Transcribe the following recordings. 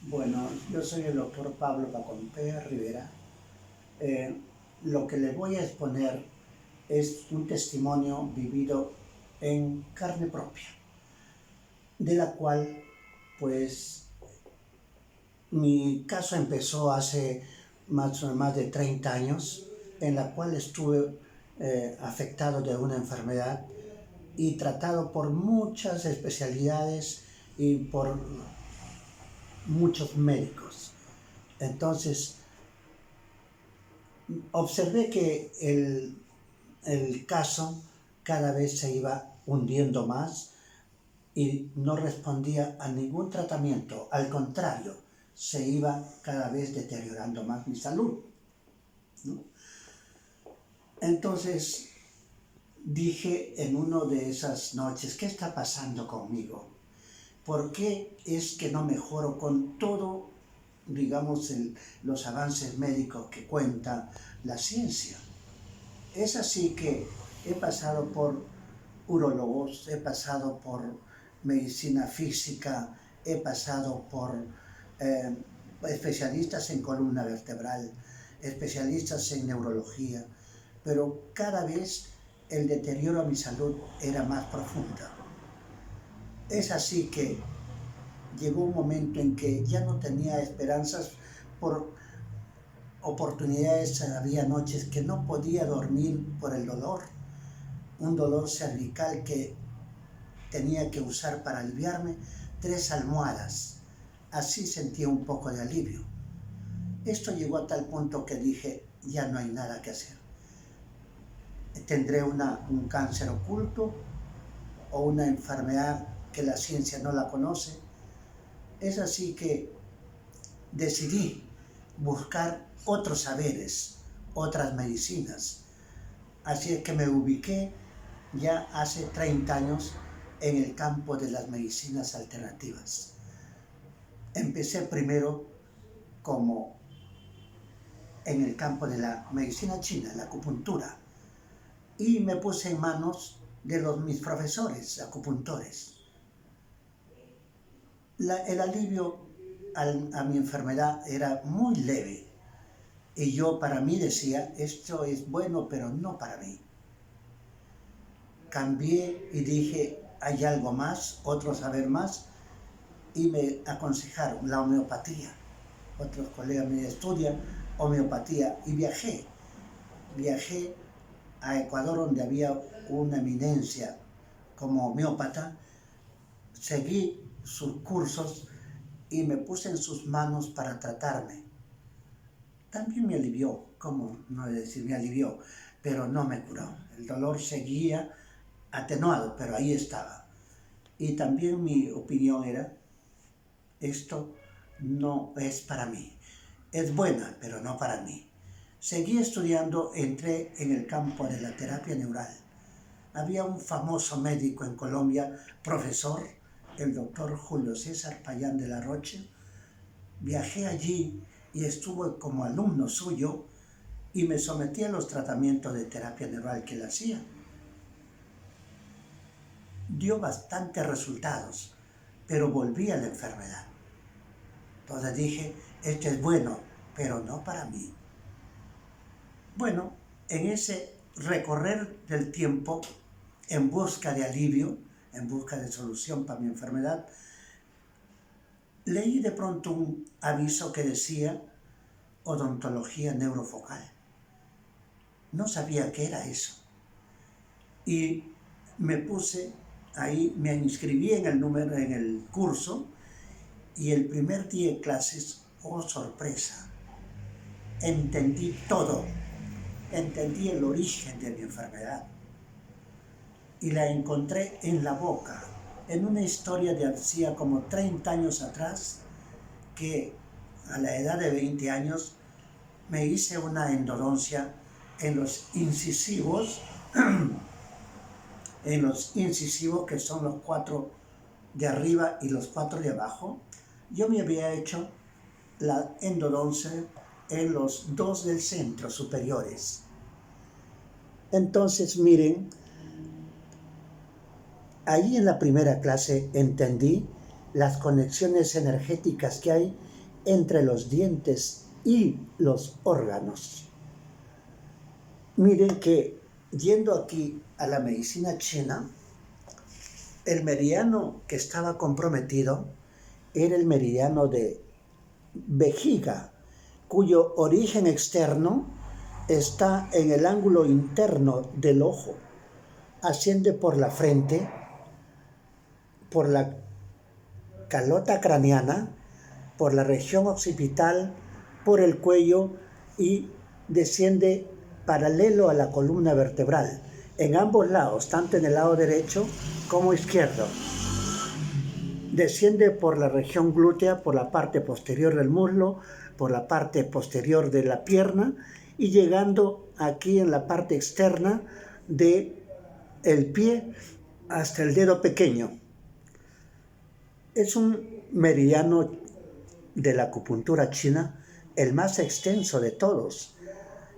Bueno, yo soy el doctor Pablo Pacompea Rivera. Eh, lo que les voy a exponer es un testimonio vivido en carne propia, de la cual, pues, mi caso empezó hace más de 30 años, en la cual estuve afectado de una enfermedad y tratado por muchas especialidades y por muchos médicos. Entonces, observé que el caso cada vez se iba hundiendo más y no respondía a ningún tratamiento. Al contrario, se iba cada vez deteriorando más mi salud, ¿no? Entonces dije en una de esas noches, ¿qué está pasando conmigo? ¿Por qué es que no mejoro con todo, digamos, los avances médicos que cuenta la ciencia? Es así que he pasado por urólogos, he pasado por medicina física, he pasado por eh, especialistas en columna vertebral, especialistas en neurología, pero cada vez el deterioro a mi salud era más profunda. Es así que llegó un momento en que ya no tenía esperanzas por oportunidades, había noches que no podía dormir por el dolor, un dolor cervical que tenía que usar para aliviarme 3 almohadas. Así sentía un poco de alivio. Esto llegó a tal punto que dije, ya no hay nada que hacer. Tendré un cáncer oculto o una enfermedad que la ciencia no la conoce. Es así que decidí buscar otros saberes, otras medicinas. Así es que me ubiqué ya hace 30 años en el campo de las medicinas alternativas. Empecé primero como en el campo de la medicina china, la acupuntura, y me puse en manos de mis profesores acupuntores. El alivio a mi enfermedad era muy leve y yo para mí decía, esto es bueno, pero no para mí. Cambié y dije, hay algo más, otro saber más, y me aconsejaron la homeopatía. Otros colegas me estudian homeopatía y viajé a Ecuador, donde había una eminencia como homeópata, seguí sus cursos y me puse en sus manos para tratarme. También me alivió, ¿cómo no decir me alivió? Pero no me curó. El dolor seguía atenuado, pero ahí estaba. Y también mi opinión era, esto no es para mí. Es buena, pero no para mí. Seguí estudiando, entré en el campo de la terapia neural. Había un famoso médico en Colombia, profesor, el doctor Julio César Payán de la Roche. Viajé allí y estuve como alumno suyo y me sometí a los tratamientos de terapia neural que él hacía. Dio bastantes resultados, pero volví a la enfermedad. Entonces dije, esto es bueno, pero no para mí. Bueno, en ese recorrer del tiempo, en busca de alivio, en busca de solución para mi enfermedad, leí de pronto un aviso que decía odontología neurofocal. No sabía qué era eso. Y me puse ahí, me inscribí en el curso, y el primer día de clases, oh sorpresa, entendí todo. Entendí el origen de mi enfermedad y la encontré en la boca, en una historia de hacía como 30 años atrás, que a la edad de 20 años me hice una endodoncia en los incisivos, que son los 4 de arriba y los 4 de abajo. Yo me había hecho la endodoncia en los 2 del centro superiores. Entonces, miren, ahí en la primera clase entendí las conexiones energéticas que hay entre los dientes y los órganos. Miren que yendo aquí a la medicina china, el meridiano que estaba comprometido era el meridiano de vejiga, cuyo origen externo está en el ángulo interno del ojo. Asciende por la frente, por la calota craneana, por la región occipital, por el cuello y desciende paralelo a la columna vertebral, en ambos lados, tanto en el lado derecho como izquierdo. Desciende por la región glútea, por la parte posterior del muslo, por la parte posterior de la pierna y llegando aquí en la parte externa del pie hasta el dedo pequeño. Es un meridiano de la acupuntura china, el más extenso de todos.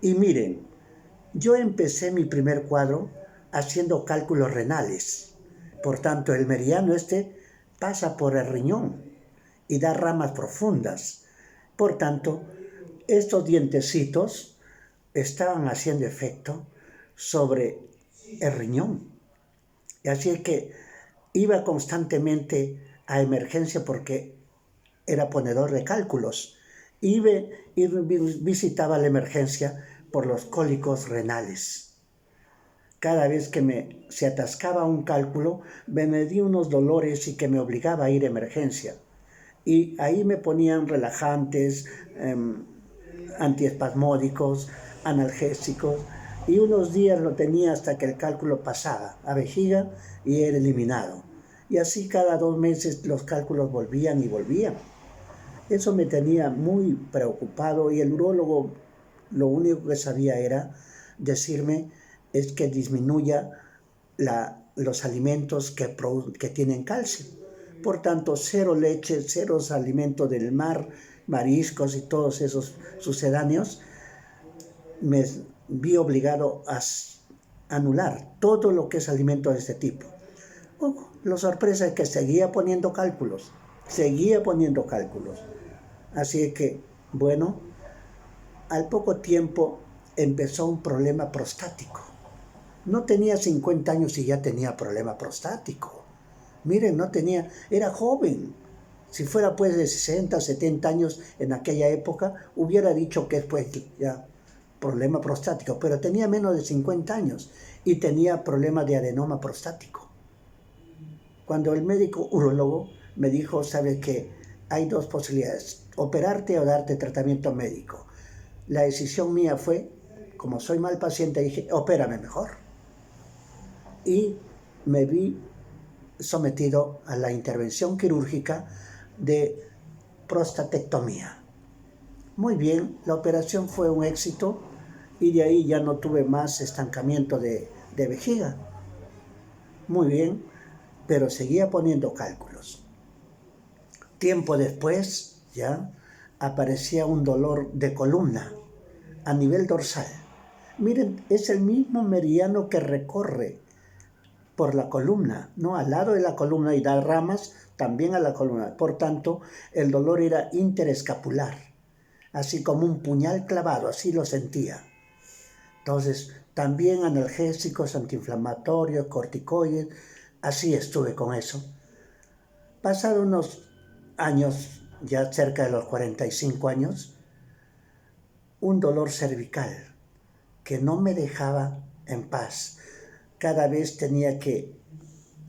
Y miren, yo empecé mi primer cuadro haciendo cálculos renales. Por tanto, el meridiano pasa por el riñón y da ramas profundas. Por tanto, estos dientecitos estaban haciendo efecto sobre el riñón. Y así es que iba constantemente a emergencia porque era ponedor de cálculos. Y visitaba la emergencia por los cólicos renales. Cada vez que se atascaba un cálculo, me di unos dolores y que me obligaba a ir a emergencia. Y ahí me ponían relajantes, antiespasmódicos, analgésicos, y unos días lo tenía hasta que el cálculo pasaba a vejiga y era eliminado. Y así cada 2 meses los cálculos volvían y volvían. Eso me tenía muy preocupado y el urólogo lo único que sabía era decirme es que disminuya los alimentos que tienen calcio. Por tanto, 0 leche, 0 alimentos del mar, mariscos y todos esos sucedáneos. Me vi obligado a anular todo lo que es alimento de este tipo. La sorpresa es que seguía poniendo cálculos. Así es que, bueno, al poco tiempo empezó un problema prostático. No tenía 50 años y ya tenía problema prostático. Miren, era joven. Si fuera pues de 60, 70 años en aquella época, hubiera dicho que es pues ya problema prostático, pero tenía menos de 50 años y tenía problema de adenoma prostático. Cuando el médico urólogo me dijo, ¿sabes qué? Hay 2 posibilidades, operarte o darte tratamiento médico. La decisión mía fue, como soy mal paciente, dije, opérame mejor. Y me vi sometido a la intervención quirúrgica de prostatectomía. Muy bien, la operación fue un éxito y de ahí ya no tuve más estancamiento de vejiga. Muy bien, pero seguía poniendo cálculos. Tiempo después, ya, aparecía un dolor de columna a nivel dorsal. Miren, es el mismo meridiano que recorre por la columna, ¿no? Al lado de la columna y da ramas también a la columna. Por tanto, el dolor era interescapular, así como un puñal clavado, así lo sentía. Entonces, también analgésicos, antiinflamatorios, corticoides, así estuve con eso. Pasados unos años, ya cerca de los 45 años, un dolor cervical que no me dejaba en paz. Cada vez tenía que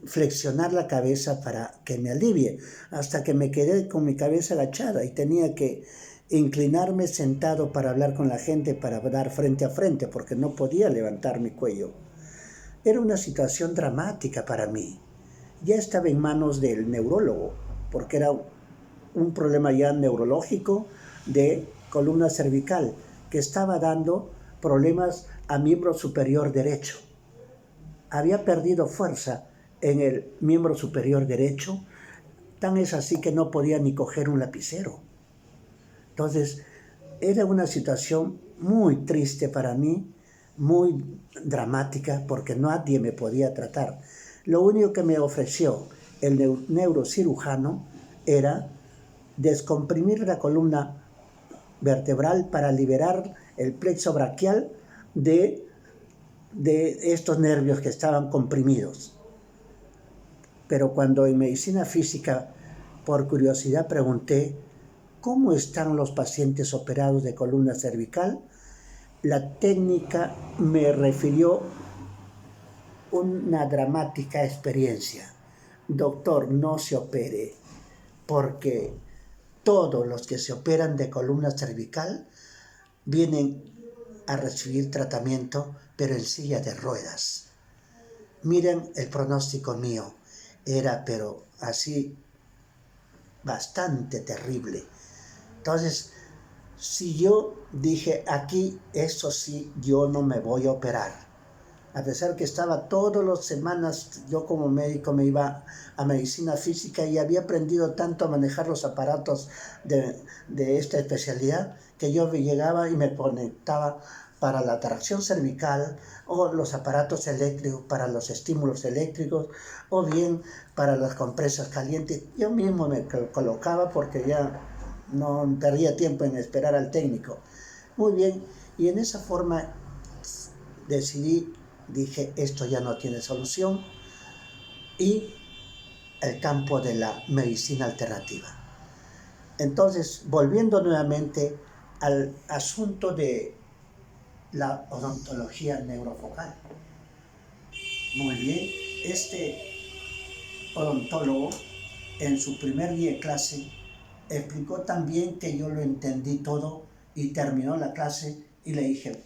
flexionar la cabeza para que me alivie, hasta que me quedé con mi cabeza agachada y tenía que inclinarme sentado para hablar con la gente, para dar frente a frente, porque no podía levantar mi cuello. Era una situación dramática para mí. Ya estaba en manos del neurólogo, porque era un problema ya neurológico de columna cervical, que estaba dando problemas a miembro superior derecho. Había perdido fuerza en el miembro superior derecho, tan es así que no podía ni coger un lapicero. Entonces, era una situación muy triste para mí, muy dramática, porque nadie me podía tratar. Lo único que me ofreció el neurocirujano era descomprimir la columna vertebral para liberar el plexo braquial de estos nervios que estaban comprimidos. Pero cuando en medicina física, por curiosidad, pregunté cómo están los pacientes operados de columna cervical, la técnica me refirió una dramática experiencia. Doctor, no se opere, porque todos los que se operan de columna cervical vienen a recibir tratamiento, pero en silla de ruedas. Miren el pronóstico mío, era pero así bastante terrible. Entonces, si yo dije aquí, eso sí, yo no me voy a operar. A pesar que estaba todas las semanas, yo como médico me iba a medicina física y había aprendido tanto a manejar los aparatos de esta especialidad, que yo llegaba y me conectaba para la tracción cervical, o los aparatos eléctricos para los estímulos eléctricos, o bien para las compresas calientes. Yo mismo me colocaba porque ya no perdía tiempo en esperar al técnico. Muy bien, y en esa forma dije, esto ya no tiene solución, y el campo de la medicina alternativa. Entonces, volviendo nuevamente al asunto de la odontología neurofocal. Muy bien, este odontólogo en su primer día de clase explicó tan bien que yo lo entendí todo y terminó la clase y le dije,